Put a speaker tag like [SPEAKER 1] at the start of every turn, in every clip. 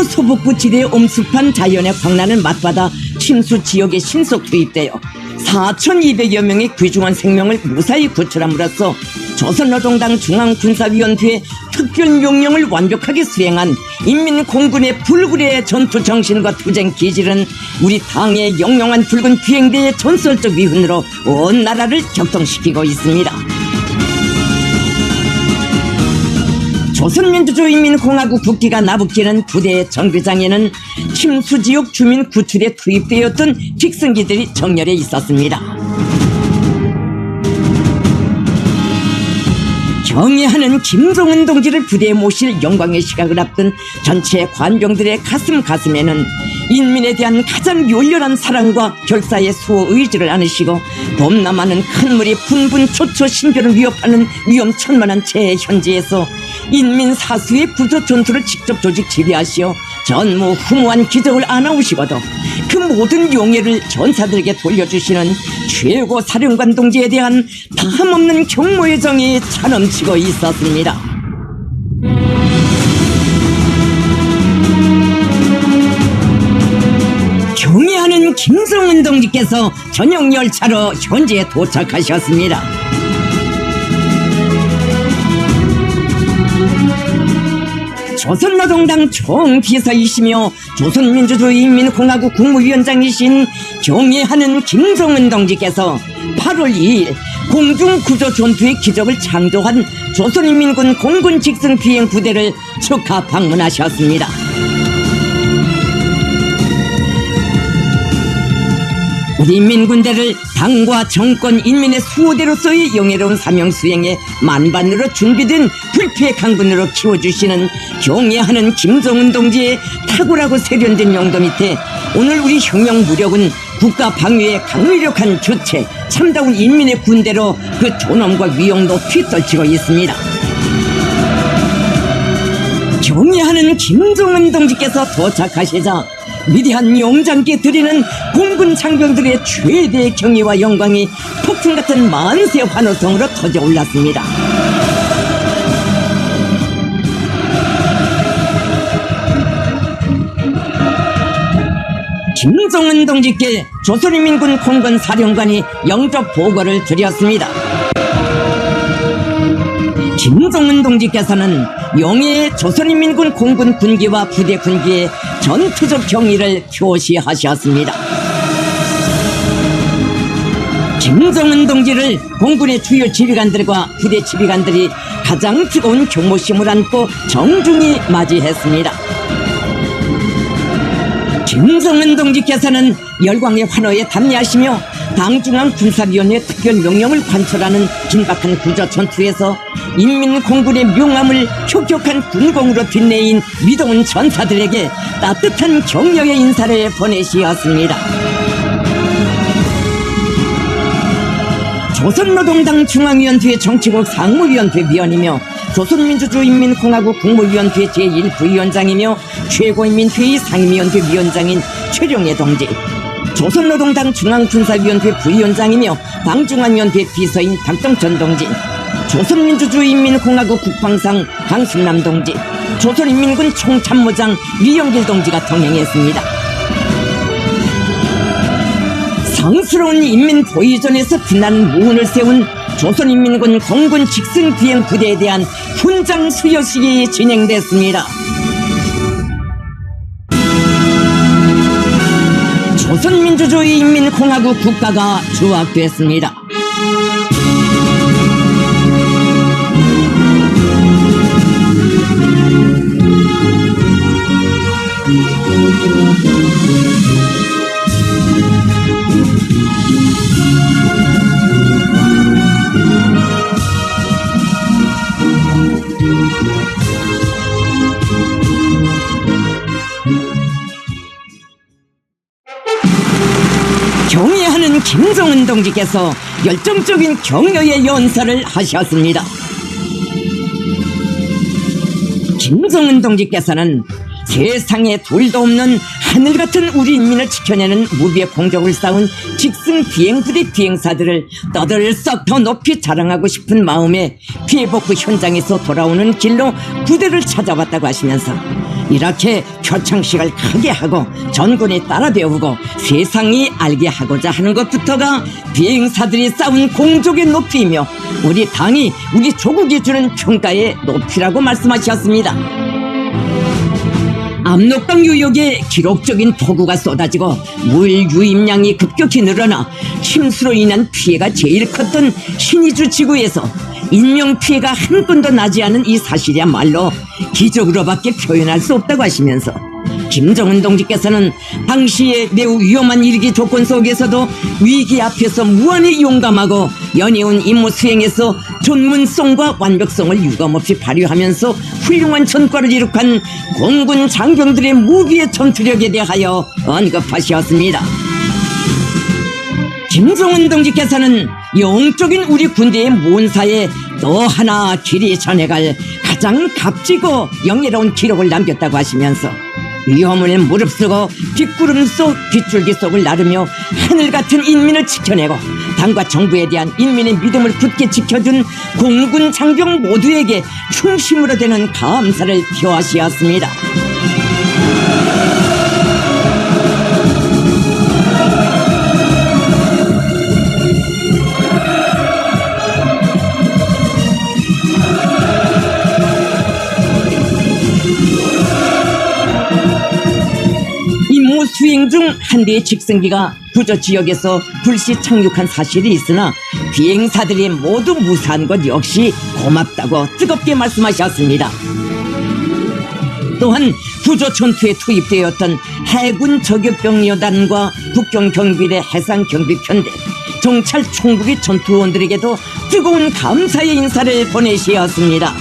[SPEAKER 1] 경기도 소북부 지대의 엄습한 자연의 광란을 맞받아 침수 지역에 신속 투입되어 4,200여 명의 귀중한 생명을 무사히 구출함으로써 조선노동당 중앙군사위원회의 특별명령을 완벽하게 수행한 인민공군의 불굴의 전투 정신과 투쟁 기질은 우리 당의 영롱한 붉은 비행대의 전설적 위훈으로 온 나라를 격동시키고 있습니다. 조선민주주의인민공화국 국기가 나부끼는 부대의 정비장에는 침수지역 주민 구출에 투입되었던 직승기들이 정렬해 있었습니다. 경애하는 김정은 동지를 부대에 모실 영광의 시각을 앞둔 전체 관병들의 가슴에는 인민에 대한 가장 열렬한 사랑과 결사의 수호 의지를 안으시고 범람하는 큰 물이 분분 초초 신변을 위협하는 위험천만한 재현지에서 인민 사수의 구조 전투를 직접 조직 지휘하시어 전무후무한 기적을 안아오시고도 그 모든 용예를 전사들에게 돌려주시는 최고 사령관 동지에 대한 다함없는 경모의 정이 차넘치고 있었습니다. 경애하는 김정은 동지께서 전용 열차로 현지에 도착하셨습니다. 조선노동당 총비서이시며 조선민주주의인민공화국 국무위원장이신 경애하는 김정은 동지께서 8월 2일 공중구조전투의 기적을 창조한 조선인민군 공군 직승 비행 부대를 축하 방문하셨습니다. 우리 인민군대를 당과 정권 인민의 수호대로서의 영예로운 사명 수행에 만반으로 준비된 불피의 강군으로 키워주시는 경애하는 김정은 동지의 탁월하고 세련된 용도 밑에 오늘 우리 혁명 무력은 국가 방위의 강력한 주체 참다운 인민의 군대로 그 존엄과 위용도 휘떨치고 있습니다. 경애하는 김정은 동지께서 도착하시자 위대한 용장께 드리는 공군 장병들의 최대의 경의와 영광이 폭풍 같은 만세 환호성으로 터져 올랐습니다. 김정은 동지께 조선인민군 공군 사령관이 영접 보고를 드렸습니다. 김정은 동지께서는 영예의 조선인민군 공군 군기와 부대 군기의 전투적 경의를 표시하셨습니다. 김정은 동지를 공군의 주요 지휘관들과 부대 지휘관들이 가장 뜨거운 경모심을 안고 정중히 맞이했습니다. 김정은 동지께서는 열광의 환호에 담례하시며 당중앙군사위원회 특별명령을 관철하는 긴박한 구조 전투에서 인민공군의 명함을 혁혁한 군공으로 빛내인 위대한 전사들에게 따뜻한 격려의 인사를 보내시었습니다. 조선노동당 중앙위원회 정치국 상무위원회 위원이며 조선민주주의인민공화국 국무위원회 제1부위원장이며 최고인민회의 상임위원회 위원장인 최룡해 동지, 조선노동당 중앙군사위원회 부위원장이며 당중앙위원회 비서인 박동천 동지, 조선민주주의인민공화국 국방상 강순남 동지, 조선인민군 총참모장 리영길 동지가 동행했습니다. 성스러운 인민 보위전에서 빛나는 무훈을 세운 조선인민군 공군 직승 비행 부대에 대한 훈장 수여식이 진행됐습니다. 조선민주주의인민공화국 국가가 조각됐습니다. 경애하는 김정은 동지께서 열정적인 격려의 연설을 하셨습니다. 김정은 동지께서는 세상에 둘도 없는 하늘 같은 우리 인민을 지켜내는 무비의 공적을 쌓은 직승 비행부대 비행사들을 떠들썩 더 높이 자랑하고 싶은 마음에 피해복구 현장에서 돌아오는 길로 부대를 찾아왔다고 하시면서 이렇게 표창식을 크게 하고 전군이 따라 배우고 세상이 알게 하고자 하는 것부터가 비행사들이 쌓은 공적의 높이이며 우리 당이 우리 조국이 주는 평가의 높이라고 말씀하셨습니다. 압록강 유역에 기록적인 폭우가 쏟아지고 물 유입량이 급격히 늘어나 침수로 인한 피해가 제일 컸던 신의주 지구에서 인명피해가 한 건도 나지 않은 이 사실이야말로 기적으로밖에 표현할 수 없다고 하시면서 김정은 동지께서는 당시에 매우 위험한 일기 조건 속에서도 위기 앞에서 무한히 용감하고 연이은 임무 수행에서 전문성과 완벽성을 유감없이 발휘하면서 훌륭한 전과를 이룩한 공군 장병들의 무기의 전투력에 대하여 언급하셨습니다. 김정은 동지께서는 영적인 우리 군대의 몬사에 또 하나 길이 전해갈 가장 값지고 영예로운 기록을 남겼다고 하시면서 위험을 무릅쓰고 뒷구름 속 빗줄기 속을 나르며 하늘 같은 인민을 지켜내고 당과 정부에 대한 인민의 믿음을 굳게 지켜준 공군 장병 모두에게 충심으로 되는 감사를 표하시었습니다. 임무 수행 중 한 대의 직승기가 부저 지역에서 불시 착륙한 사실이 있으나 비행사들이 모두 무사한 것 역시 고맙다고 뜨겁게 말씀하셨습니다. 또한 부저 전투에 투입되었던 해군 저격병여단과 국경경비대 해상경비편대 정찰 총국의 전투원들에게도 뜨거운 감사의 인사를 보내시었습니다.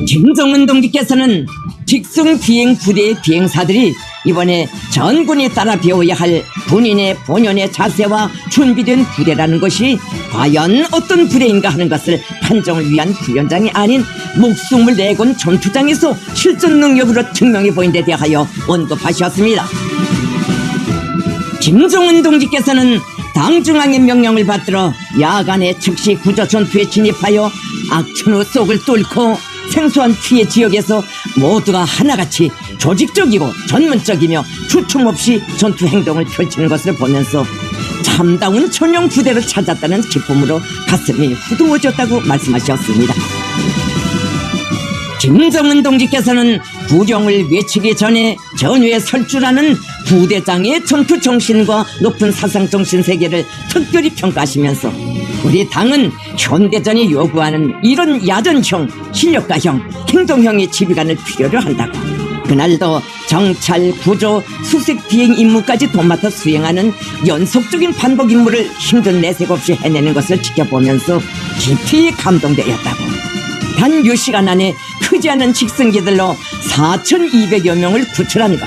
[SPEAKER 1] 김정은 동지께서는 직승 비행 부대의 비행사들이 이번에 전군이 따라 배워야 할 군인의 본연의 자세와 준비된 부대라는 것이 과연 어떤 부대인가 하는 것을 판정을 위한 훈련장이 아닌 목숨을 내건 전투장에서 실전 능력으로 증명해 보인 데 대하여 언급하셨습니다. 김정은 동지께서는 당중앙의 명령을 받들어 야간에 즉시 부저 전투에 진입하여 악천후 속을 뚫고 생소한 피해 지역에서 모두가 하나같이 조직적이고 전문적이며 주춤 없이 전투 행동을 펼치는 것을 보면서 참다운 전용 부대를 찾았다는 기쁨으로 가슴이 후두어졌다고 말씀하셨습니다. 김정은 동지께서는 구령을 외치기 전에 전후에 설 줄 아는 부대장의 전투 정신과 높은 사상 정신 세계를 특별히 평가하시면서 우리 당은 현대전이 요구하는 이런 야전형, 실력가형, 행동형의 지휘관을 필요로 한다고. 그날도 정찰, 구조, 수색 비행 임무까지 도맡아 수행하는 연속적인 반복 임무를 힘든 내색 없이 해내는 것을 지켜보면서 깊이 감동되었다고. 단 몇 시간 안에 크지 않은 직승기들로 4,200여 명을 구출한 것,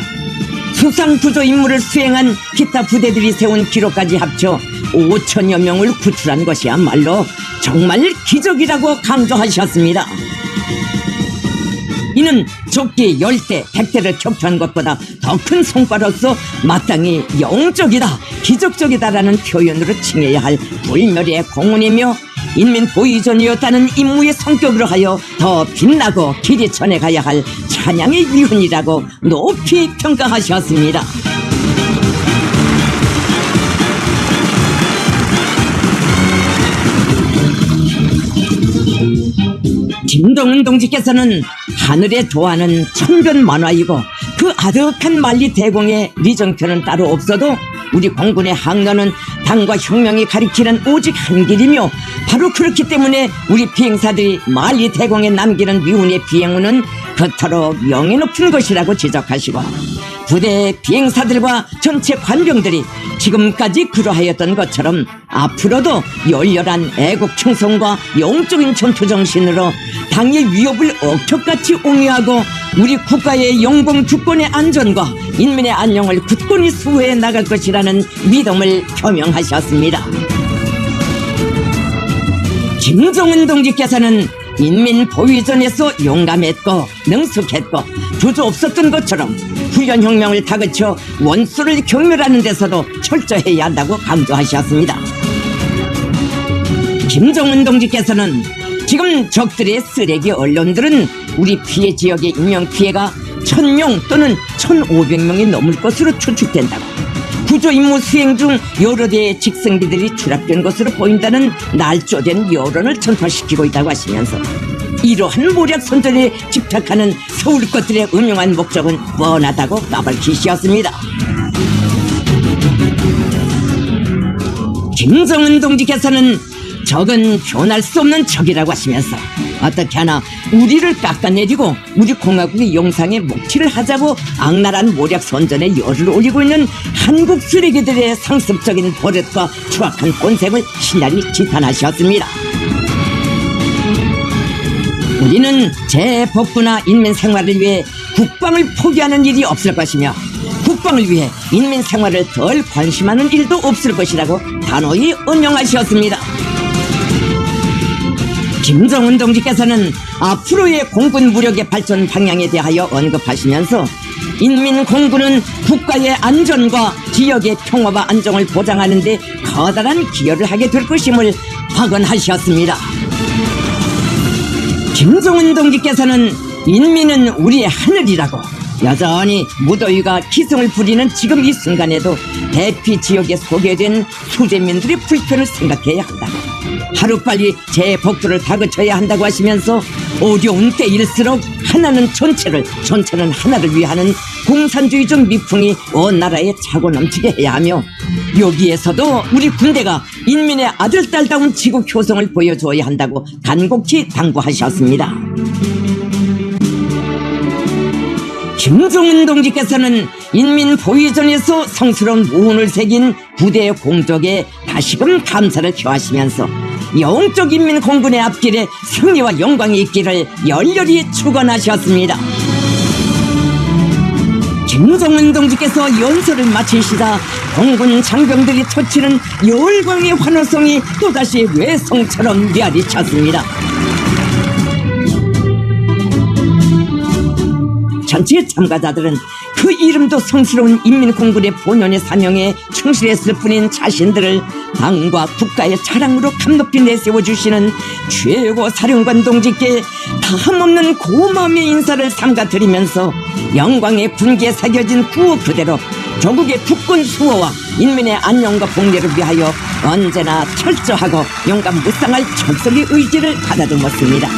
[SPEAKER 1] 수상 구조 임무를 수행한 기타 부대들이 세운 기록까지 합쳐 5,000여 명을 구출한 것이야말로 정말 기적이라고 강조하셨습니다. 이는 적기 10대, 100대를 격추한 것보다 더 큰 성과로서 마땅히 영적이다, 기적적이다라는 표현으로 칭해야 할 불멸의 공헌이며 인민 보위전이었다는 임무의 성격으로 하여 더 빛나고 길이 전해가야 할 찬양의 위훈이라고 높이 평가하셨습니다. 김정은 동지께서는 하늘에 좋아하는 천변만화이고 그 아득한 만리 대공의 리정표는 따로 없어도 우리 공군의 항로는 당과 혁명이 가리키는 오직 한 길이며 바로 그렇기 때문에 우리 비행사들이 만리 대공에 남기는 위훈의 비행운은 그토록 명예 높은 것이라고 지적하시고 부대 비행사들과 전체 관병들이 지금까지 그러하였던 것처럼 앞으로도 열렬한 애국 충성과 영적인 전투 정신으로 당의 위협을 억척같이 옹호하고 우리 국가의 영광 주권의 안전과 인민의 안녕을 굳건히 수호해 나갈 것이라는 믿음을 표명하셨습니다. 김정은 동지께서는 인민 보위전에서 용감했고 능숙했고 두저 없었던 것처럼 훈련혁명을 다그쳐 원수를 경멸하는 데서도 철저해야 한다고 강조하셨습니다. 김정은 동지께서는 지금 적들의 쓰레기 언론들은 우리 피해 지역의 인명피해가 1000명 또는 1500명이 넘을 것으로 추측된다고, 구조 임무 수행 중 여러 대의 직승기들이 추락된 것으로 보인다는 날조된 여론을 전파시키고 있다고 하시면서 이러한 모략 선전에 집착하는 서울 것들의 음흉한 목적은 뻔하다고 까발키시었습니다. 김정은 동지께서는 적은 변할 수 없는 적이라고 하시면서 어떻게 하나 우리를 깎아내리고 우리 공화국의 용상에 목치를 하자고 악랄한 모략 선전에 열을 올리고 있는 한국 쓰레기들의 상습적인 버릇과 추악한 본색을 신랄히 지탄하셨습니다. 우리는 재복구나 인민 생활을 위해 국방을 포기하는 일이 없을 것이며 국방을 위해 인민 생활을 덜 관심하는 일도 없을 것이라고 단호히 언명하셨습니다. 김정은 동지께서는 앞으로의 공군 무력의 발전 방향에 대하여 언급하시면서 인민 공군은 국가의 안전과 지역의 평화와 안정을 보장하는 데 커다란 기여를 하게 될 것임을 확언하셨습니다. 김정은 동지께서는 인민은 우리의 하늘이라고, 여전히 무더위가 기승을 부리는 지금 이 순간에도 대피 지역에 소개된 수재민들의 불편을 생각해야 한다고, 하루빨리 재복구를 다그쳐야 한다고 하시면서 어려운 때일수록 하나는 전체를, 전체는 하나를 위하는 공산주의적 미풍이 온 나라에 차고 넘치게 해야 하며, 여기에서도 우리 군대가 인민의 아들딸다운 지국 효성을 보여줘야 한다고 간곡히 당부하셨습니다. 김정은 동지께서는 인민 보위전에서 성스러운 무훈을 새긴 부대의 공적에 다시금 감사를 표하시면서 영적 인민 공군의 앞길에 승리와 영광이 있기를 열렬히 축원하셨습니다. 김정은 동지께서 연설을 마치시다 공군 장병들이 터치는 열광의 환호성이 또다시 외성처럼 메아리쳤습니다. 전체 참가자들은 그 이름도 성스러운 인민공군의 본연의 사명에 충실했을 뿐인 자신들을 당과 국가의 자랑으로 감높이 내세워주시는 최고 사령관 동지께 다함없는 고마움의 인사를 삼가드리면서 영광의 군기에 새겨진 구호 그대로 조국의 국군 수호와 인민의 안녕과 복리를 위하여 언제나 철저하고 용감 무쌍할 철석의 의지를 가다듬었습니다.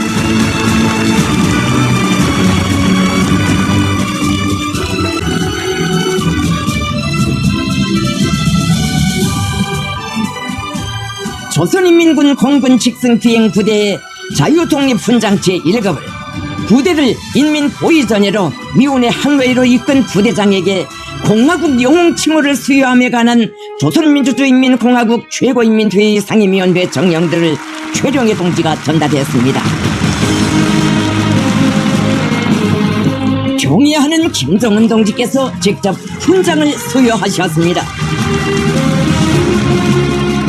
[SPEAKER 1] 조선인민군 공군 직승비행 부대의 자유독립훈장제 1급을 부대를 인민보위전예로 미운의 항로위로 이끈 부대장에게 공화국 영웅칭호를 수여함에 관한 조선민주주의인민공화국 최고인민회의 상임위원회 정령들을 최룡해 동지가 전달했습니다. 경의하는 김정은 동지께서 직접 훈장을 수여하셨습니다.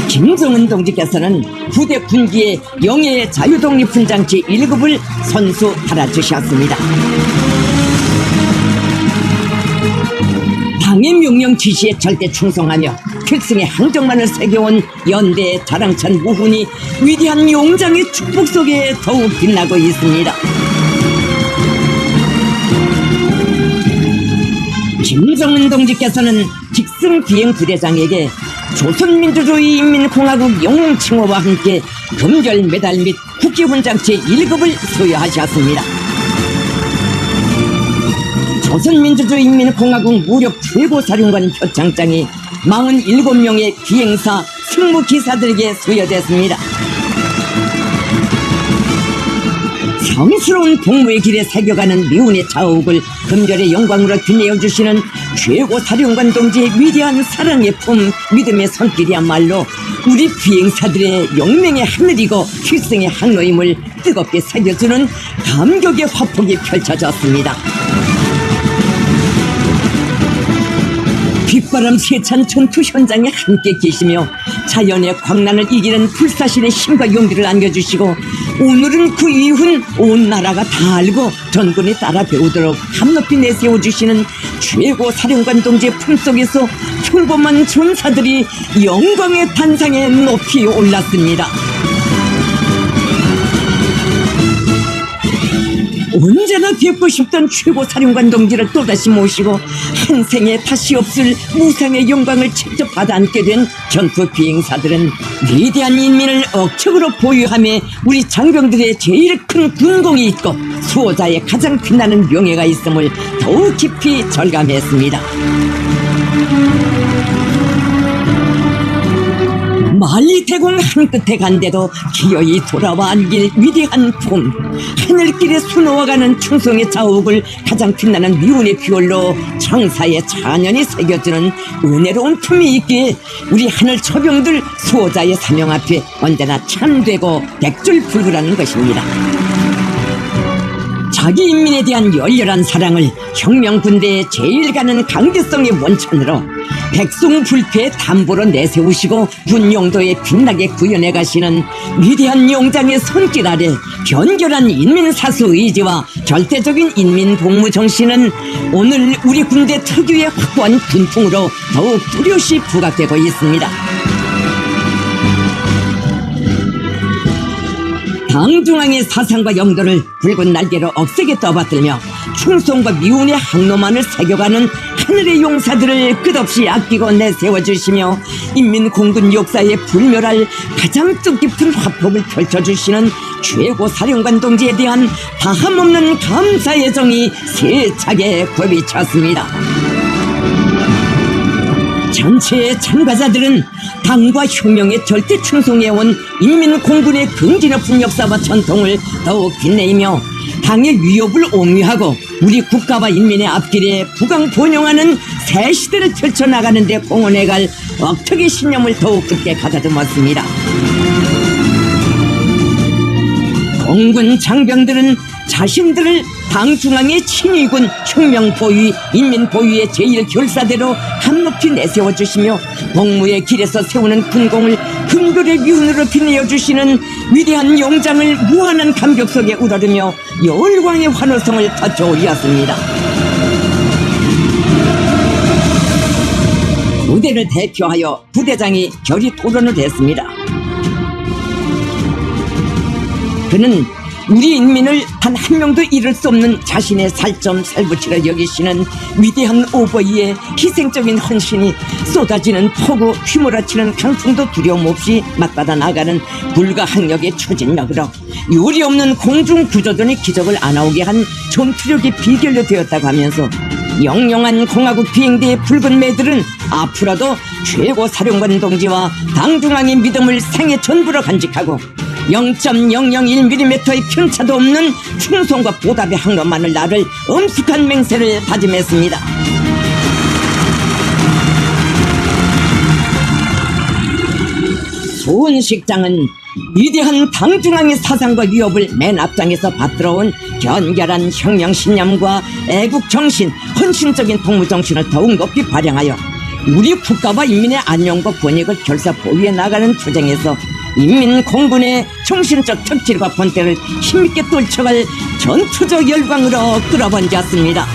[SPEAKER 1] 김정은 동지께서는 부대 군기에 영예의 자유독립훈장 제1급을 선수 달아주셨습니다. 당의 명령 지시에 절대 충성하며 필승의 항적만을 새겨온 연대의 자랑찬 무훈이 위대한 용장의 축복 속에 더욱 빛나고 있습니다. 김정은 동지께서는 직승비행 부대장에게 조선민주주의인민공화국 영웅칭호와 함께 금결 메달 및 국기훈장 제1급을 수여하셨습니다. 조선민주주의인민공화국 무력 최고사령관 표창장이 47명의 비행사 승무기사들에게 수여됐습니다. 성스러운 복무의 길에 새겨가는 미운의 자욱을 금절의 영광으로 빛내어주시는 최고 사령관 동지의 위대한 사랑의 품, 믿음의 손길이야말로 우리 비행사들의 영맹의 하늘이고 필승의 항로임을 뜨겁게 새겨주는 감격의 화폭이 펼쳐졌습니다. 빗바람 세찬 전투 현장에 함께 계시며 자연의 광란을 이기는 불사신의 힘과 용기를 안겨주시고 오늘은 그 이유는 온 나라가 다 알고 전군이 따라 배우도록 한높이 내세워주시는 최고 사령관 동지의 품속에서 평범한 전사들이 영광의 단상에 높이 올랐습니다. 언제나 뵙고 싶던 최고 사령관 동지를 또다시 모시고 한 생에 다시 없을 무상의 영광을 직접 받아안게 된 전투 비행사들은 위대한 인민을 억측으로 보유하며 우리 장병들의 제일 큰 군공이 있고 수호자의 가장 빛나는 명예가 있음을 더욱 깊이 절감했습니다. 만리 대공 한 끝에 간데도 기어이 돌아와 안길 위대한 품, 하늘길에 수놓아가는 충성의 자욱을 가장 빛나는 미운의 비올로 정사의 찬연히 새겨주는 은혜로운 품이 있기에 우리 하늘 처병들 수호자의 사명 앞에 언제나 참되고 백줄불구라는 것입니다. 자기 인민에 대한 열렬한 사랑을 혁명군대의 제일 가는 강대성의 원천으로 백성불패의 담보로 내세우시고 군 용도에 빛나게 구현해 가시는 위대한 용장의 손길 아래 견결한 인민사수 의지와 절대적인 인민복무 정신은 오늘 우리 군대 특유의 확고한 군풍으로 더욱 뚜렷이 부각되고 있습니다. 당중앙의 사상과 영도를 붉은 날개로 억세게 떠받들며 충성과 미운의 항로만을 새겨가는 하늘의 용사들을 끝없이 아끼고 내세워주시며 인민공군 역사에 불멸할 가장 뜻깊은 화폭을 펼쳐주시는 최고 사령관 동지에 대한 다함없는 감사의 정이 세차게 굽이쳤습니다. 전체의 참가자들은 당과 혁명에 절대 충성해온 인민공군의 긍지 높은 역사와 전통을 더욱 빛내며 당의 위협을 옹위하고 우리 국가와 인민의 앞길에 부강번영하는 새 시대를 펼쳐나가는 데 공헌해갈 억척의 신념을 더욱 굳게 가다듬었습니다. 공군 장병들은 자신들을 당 중앙의 친위군 혁명 보위, 인민 보위의 제일 결사대로 한높이 내세워 주시며 복무의 길에서 세우는 군공을 금글의 미운으로 빛내어 주시는 위대한 용장을 무한한 감격 속에 우러르며 열광의 환호성을 터쳐올렸습니다. 부대를 대표하여 부대장이 결의 토론을 했습니다. 그는 우리 인민을 단 한 명도 잃을 수 없는 자신의 살점 살부치를 여기시는 위대한 오버이의 희생적인 헌신이 쏟아지는 폭우 휘몰아치는 강풍도 두려움 없이 맞받아 나가는 불가항력의 추진력으로 유리없는 공중구조전의 기적을 안아오게 한 전투력의 비결로 되었다고 하면서 영영한 공화국 비행대의 붉은 매들은 앞으로도 최고 사령관 동지와 당중앙의 믿음을 생애 전부로 간직하고 0.001mm의 편차도 없는 충성과 보답의 항로만을 나를 엄숙한 맹세를 다짐했습니다. 소은식장은 위대한 당중앙의 사상과 위협을 맨 앞장에서 받들어온 견결한 혁명 신념과 애국정신, 헌신적인 복무정신을 더욱 높이 발扬하여 우리 국가와 인민의 안녕과 권익을 결사 보위해 나가는 투쟁에서 인민공군의 정신적 특질과 본때를 힘있게 떨쳐갈 전투적 열광으로 끌어번졌습니다.